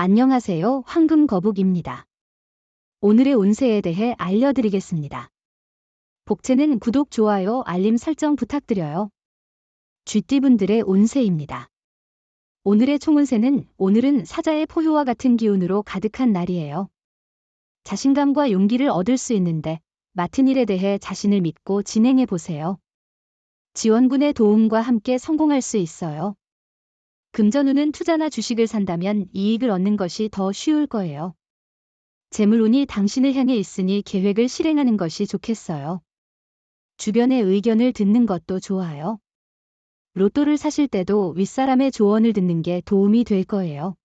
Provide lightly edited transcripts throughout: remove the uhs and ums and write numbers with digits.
안녕하세요. 황금거북입니다. 오늘의 운세에 대해 알려드리겠습니다. 복채는 구독, 좋아요, 알림 설정 부탁드려요. 쥐띠분들의 운세입니다. 오늘의 총운세는 오늘은 사자의 포효와 같은 기운으로 가득한 날이에요. 자신감과 용기를 얻을 수 있는데 맡은 일에 대해 자신을 믿고 진행해 보세요. 지원군의 도움과 함께 성공할 수 있어요. 금전운은 투자나 주식을 산다면 이익을 얻는 것이 더 쉬울 거예요. 재물운이 당신을 향해 있으니 계획을 실행하는 것이 좋겠어요. 주변의 의견을 듣는 것도 좋아요. 로또를 사실 때도 윗사람의 조언을 듣는 게 도움이 될 거예요.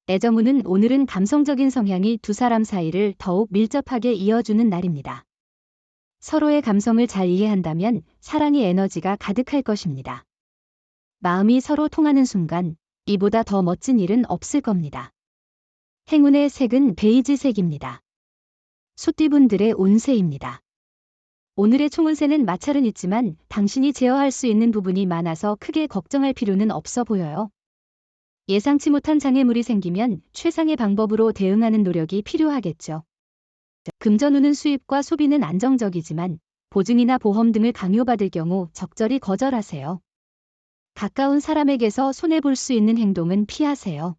애정운은 오늘은 감성적인 성향이 두 사람 사이를 더욱 밀접하게 이어주는 날입니다. 서로의 감성을 잘 이해한다면 사랑의 에너지가 가득할 것입니다. 마음이 서로 통하는 순간 이보다 더 멋진 일은 없을 겁니다. 행운의 색은 베이지색입니다. 소띠분들의 운세입니다. 오늘의 총운세는 마찰은 있지만 당신이 제어할 수 있는 부분이 많아서 크게 걱정할 필요는 없어 보여요. 예상치 못한 장애물이 생기면 최상의 방법으로 대응하는 노력이 필요하겠죠. 금전운은 수입과 소비는 안정적이지만 보증이나 보험 등을 강요받을 경우 적절히 거절하세요. 가까운 사람에게서 손해볼 수 있는 행동은 피하세요.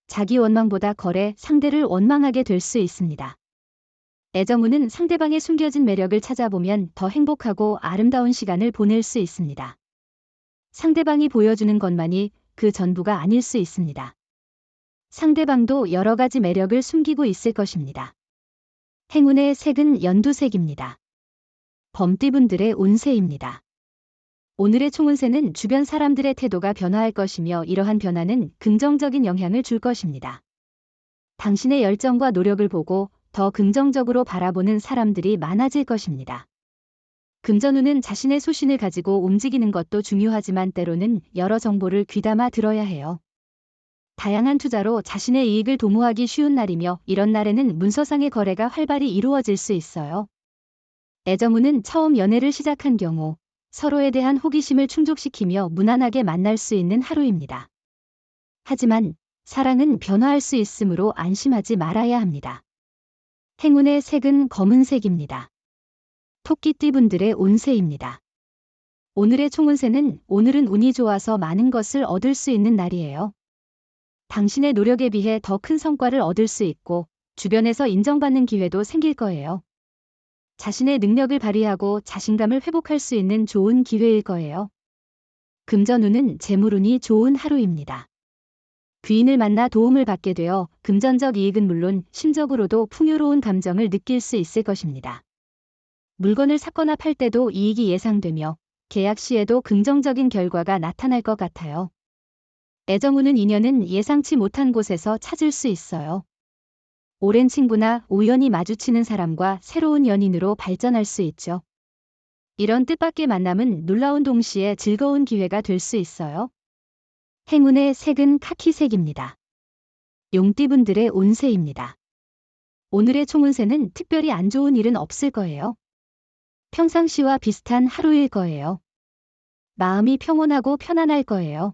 자기 원망보다 거래, 상대를 원망하게 될 수 있습니다. 애정운은 상대방의 숨겨진 매력을 찾아보면 더 행복하고 아름다운 시간을 보낼 수 있습니다. 상대방이 보여주는 것만이 그 전부가 아닐 수 있습니다. 상대방도 여러 가지 매력을 숨기고 있을 것입니다. 행운의 색은 연두색입니다. 범띠분들의 운세입니다. 오늘의 총운세는 주변 사람들의 태도가 변화할 것이며 이러한 변화는 긍정적인 영향을 줄 것입니다. 당신의 열정과 노력을 보고 더 긍정적으로 바라보는 사람들이 많아질 것입니다. 금전운은 자신의 소신을 가지고 움직이는 것도 중요하지만 때로는 여러 정보를 귀담아 들어야 해요. 다양한 투자로 자신의 이익을 도모하기 쉬운 날이며 이런 날에는 문서상의 거래가 활발히 이루어질 수 있어요. 애정운은 처음 연애를 시작한 경우 서로에 대한 호기심을 충족시키며 무난하게 만날 수 있는 하루입니다. 하지만 사랑은 변화할 수 있으므로 안심하지 말아야 합니다. 행운의 색은 검은색입니다. 토끼띠분들의 운세입니다. 오늘의 총운세는 오늘은 운이 좋아서 많은 것을 얻을 수 있는 날이에요. 당신의 노력에 비해 더 큰 성과를 얻을 수 있고 주변에서 인정받는 기회도 생길 거예요. 자신의 능력을 발휘하고 자신감을 회복할 수 있는 좋은 기회일 거예요. 금전운은 재물운이 좋은 하루입니다. 귀인을 만나 도움을 받게 되어 금전적 이익은 물론 심적으로도 풍요로운 감정을 느낄 수 있을 것입니다. 물건을 샀거나 팔 때도 이익이 예상되며 계약 시에도 긍정적인 결과가 나타날 것 같아요. 애정운은 인연은 예상치 못한 곳에서 찾을 수 있어요. 오랜 친구나 우연히 마주치는 사람과 새로운 연인으로 발전할 수 있죠. 이런 뜻밖의 만남은 놀라운 동시에 즐거운 기회가 될 수 있어요. 행운의 색은 카키색입니다. 용띠분들의 운세입니다. 오늘의 총운세는 특별히 안 좋은 일은 없을 거예요. 평상시와 비슷한 하루일 거예요. 마음이 평온하고 편안할 거예요.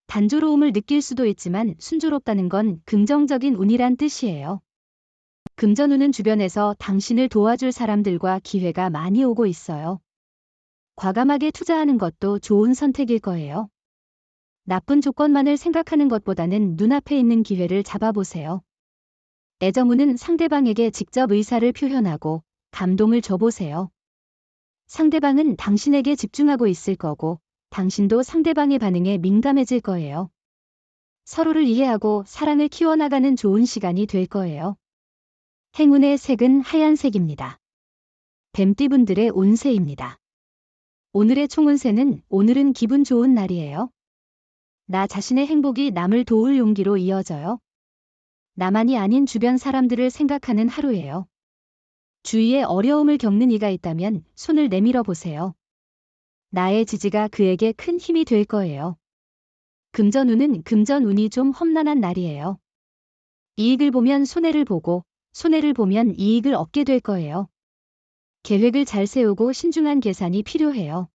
단조로움을 느낄 수도 있지만 순조롭다는 건 긍정적인 운이란 뜻이에요. 금전운은 주변에서 당신을 도와줄 사람들과 기회가 많이 오고 있어요. 과감하게 투자하는 것도 좋은 선택일 거예요. 나쁜 조건만을 생각하는 것보다는 눈앞에 있는 기회를 잡아보세요. 애정운은 상대방에게 직접 의사를 표현하고 감동을 줘보세요. 상대방은 당신에게 집중하고 있을 거고 당신도 상대방의 반응에 민감해질 거예요. 서로를 이해하고 사랑을 키워나가는 좋은 시간이 될 거예요. 행운의 색은 하얀색입니다. 뱀띠분들의 운세입니다. 오늘의 총운세는 오늘은 기분 좋은 날이에요. 나 자신의 행복이 남을 도울 용기로 이어져요. 나만이 아닌 주변 사람들을 생각하는 하루예요. 주위에 어려움을 겪는 이가 있다면 손을 내밀어 보세요. 나의 지지가 그에게 큰 힘이 될 거예요. 금전운은 금전운이 좀 험난한 날이에요. 이익을 보면 손해를 보고 손해를 보면 이익을 얻게 될 거예요. 계획을 잘 세우고 신중한 계산이 필요해요.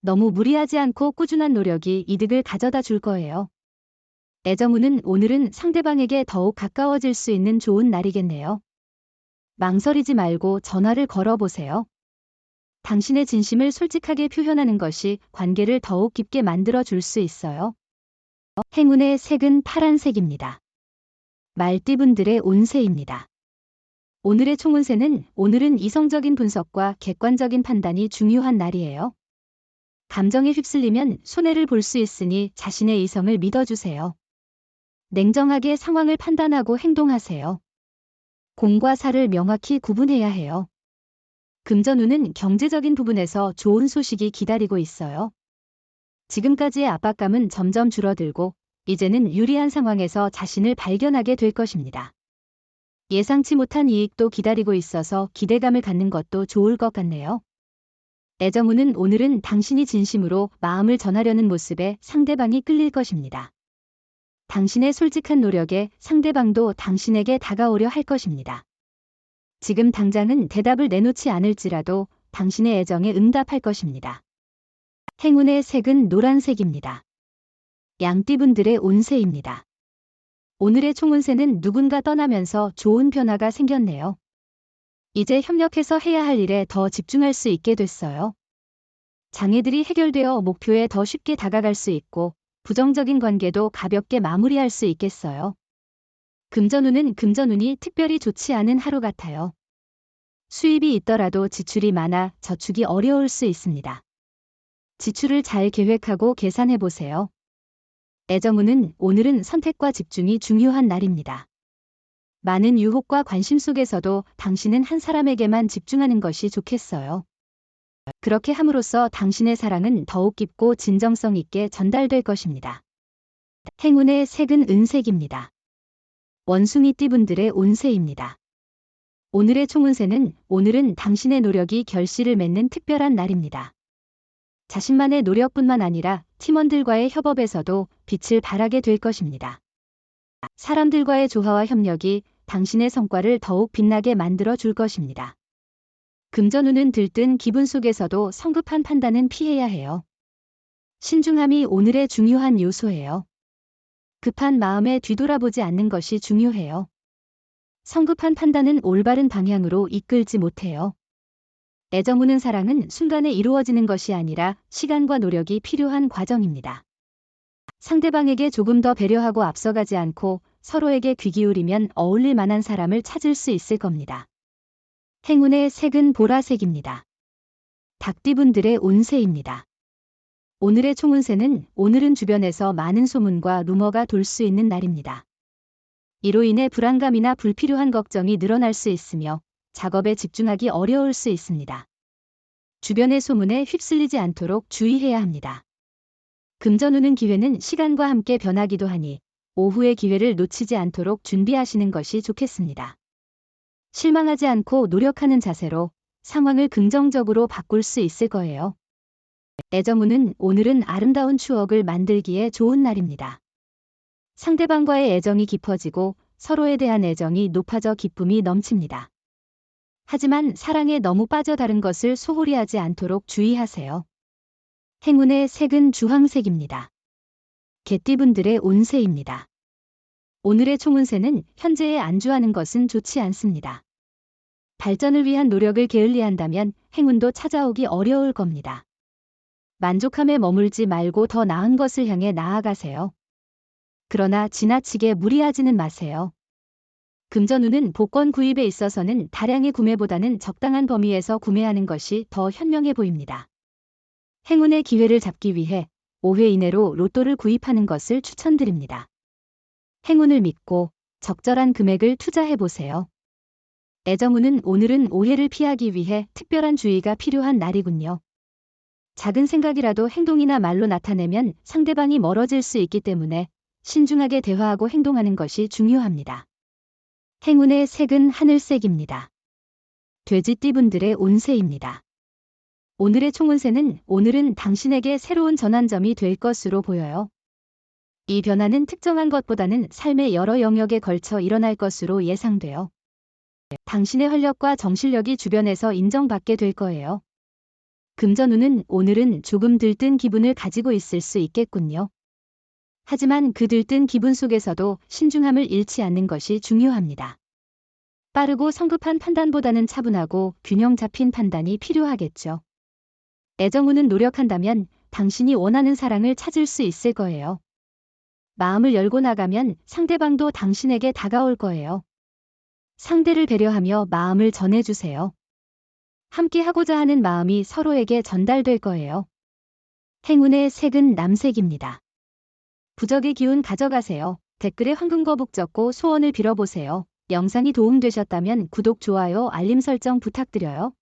너무 무리하지 않고 꾸준한 노력이 이득을 가져다 줄 거예요. 애정운은 오늘은 상대방에게 더욱 가까워질 수 있는 좋은 날이겠네요. 망설이지 말고 전화를 걸어보세요. 당신의 진심을 솔직하게 표현하는 것이 관계를 더욱 깊게 만들어 줄 수 있어요. 행운의 색은 파란색입니다. 말띠분들의 운세입니다. 오늘의 총운세는 오늘은 이성적인 분석과 객관적인 판단이 중요한 날이에요. 감정에 휩쓸리면 손해를 볼 수 있으니 자신의 이성을 믿어주세요. 냉정하게 상황을 판단하고 행동하세요. 공과 사를 명확히 구분해야 해요. 금전운은 경제적인 부분에서 좋은 소식이 기다리고 있어요. 지금까지의 압박감은 점점 줄어들고 이제는 유리한 상황에서 자신을 발견하게 될 것입니다. 예상치 못한 이익도 기다리고 있어서 기대감을 갖는 것도 좋을 것 같네요. 애정운은 오늘은 당신이 진심으로 마음을 전하려는 모습에 상대방이 끌릴 것입니다. 당신의 솔직한 노력에 상대방도 당신에게 다가오려 할 것입니다. 지금 당장은 대답을 내놓지 않을지라도 당신의 애정에 응답할 것입니다. 행운의 색은 노란색입니다. 양띠분들의 운세입니다. 오늘의 총운세는 누군가 떠나면서 좋은 변화가 생겼네요. 이제 협력해서 해야 할 일에 더 집중할 수 있게 됐어요. 장애들이 해결되어 목표에 더 쉽게 다가갈 수 있고 부정적인 관계도 가볍게 마무리할 수 있겠어요. 금전운은 금전운이 특별히 좋지 않은 하루 같아요. 수입이 있더라도 지출이 많아 저축이 어려울 수 있습니다. 지출을 잘 계획하고 계산해 보세요. 애정운은 오늘은 선택과 집중이 중요한 날입니다. 많은 유혹과 관심 속에서도 당신은 한 사람에게만 집중하는 것이 좋겠어요. 그렇게 함으로써 당신의 사랑은 더욱 깊고 진정성 있게 전달될 것입니다. 행운의 색은 은색입니다. 원숭이띠분들의 운세입니다. 오늘의 총운세는 오늘은 당신의 노력이 결실을 맺는 특별한 날입니다. 자신만의 노력뿐만 아니라 팀원들과의 협업에서도 빛을 발하게 될 것입니다. 사람들과의 조화와 협력이 당신의 성과를 더욱 빛나게 만들어 줄 것입니다. 금전운은 들뜬 기분 속에서도 성급한 판단은 피해야 해요. 신중함이 오늘의 중요한 요소예요. 급한 마음에 뒤돌아보지 않는 것이 중요해요. 성급한 판단은 올바른 방향으로 이끌지 못해요. 애정우는 사랑은 순간에 이루어지는 것이 아니라 시간과 노력이 필요한 과정입니다. 상대방에게 조금 더 배려하고 앞서가지 않고 서로에게 귀 기울이면 어울릴 만한 사람을 찾을 수 있을 겁니다. 행운의 색은 보라색입니다. 닭띠분들의 운세입니다. 오늘의 총운세는 오늘은 주변에서 많은 소문과 루머가 돌 수 있는 날입니다. 이로 인해 불안감이나 불필요한 걱정이 늘어날 수 있으며 작업에 집중하기 어려울 수 있습니다. 주변의 소문에 휩쓸리지 않도록 주의해야 합니다. 금전운은 기회는 시간과 함께 변하기도 하니 오후의 기회를 놓치지 않도록 준비하시는 것이 좋겠습니다. 실망하지 않고 노력하는 자세로 상황을 긍정적으로 바꿀 수 있을 거예요. 애정운은 오늘은 아름다운 추억을 만들기에 좋은 날입니다. 상대방과의 애정이 깊어지고 서로에 대한 애정이 높아져 기쁨이 넘칩니다. 하지만 사랑에 너무 빠져 다른 것을 소홀히 하지 않도록 주의하세요. 행운의 색은 주황색입니다. 개띠분들의 운세입니다. 오늘의 총운세는 현재에 안주하는 것은 좋지 않습니다. 발전을 위한 노력을 게을리한다면 행운도 찾아오기 어려울 겁니다. 만족함에 머물지 말고 더 나은 것을 향해 나아가세요. 그러나 지나치게 무리하지는 마세요. 금전운은 복권 구입에 있어서는 다량의 구매보다는 적당한 범위에서 구매하는 것이 더 현명해 보입니다. 행운의 기회를 잡기 위해 5회 이내로 로또를 구입하는 것을 추천드립니다. 행운을 믿고 적절한 금액을 투자해 보세요. 애정운은 오늘은 오해를 피하기 위해 특별한 주의가 필요한 날이군요. 작은 생각이라도 행동이나 말로 나타내면 상대방이 멀어질 수 있기 때문에 신중하게 대화하고 행동하는 것이 중요합니다. 행운의 색은 하늘색입니다. 돼지띠분들의 운세입니다. 오늘의 총운세는 오늘은 당신에게 새로운 전환점이 될 것으로 보여요. 이 변화는 특정한 것보다는 삶의 여러 영역에 걸쳐 일어날 것으로 예상돼요. 당신의 활력과 정신력이 주변에서 인정받게 될 거예요. 금전운은 오늘은 조금 들뜬 기분을 가지고 있을 수 있겠군요. 하지만 그 들뜬 기분 속에서도 신중함을 잃지 않는 것이 중요합니다. 빠르고 성급한 판단보다는 차분하고 균형 잡힌 판단이 필요하겠죠. 애정우는 노력한다면 당신이 원하는 사랑을 찾을 수 있을 거예요. 마음을 열고 나가면 상대방도 당신에게 다가올 거예요. 상대를 배려하며 마음을 전해주세요. 함께 하고자 하는 마음이 서로에게 전달될 거예요. 행운의 색은 남색입니다. 부적의 기운 가져가세요. 댓글에 황금거북 적고 소원을 빌어보세요. 영상이 도움되셨다면 구독, 좋아요, 알림 설정 부탁드려요.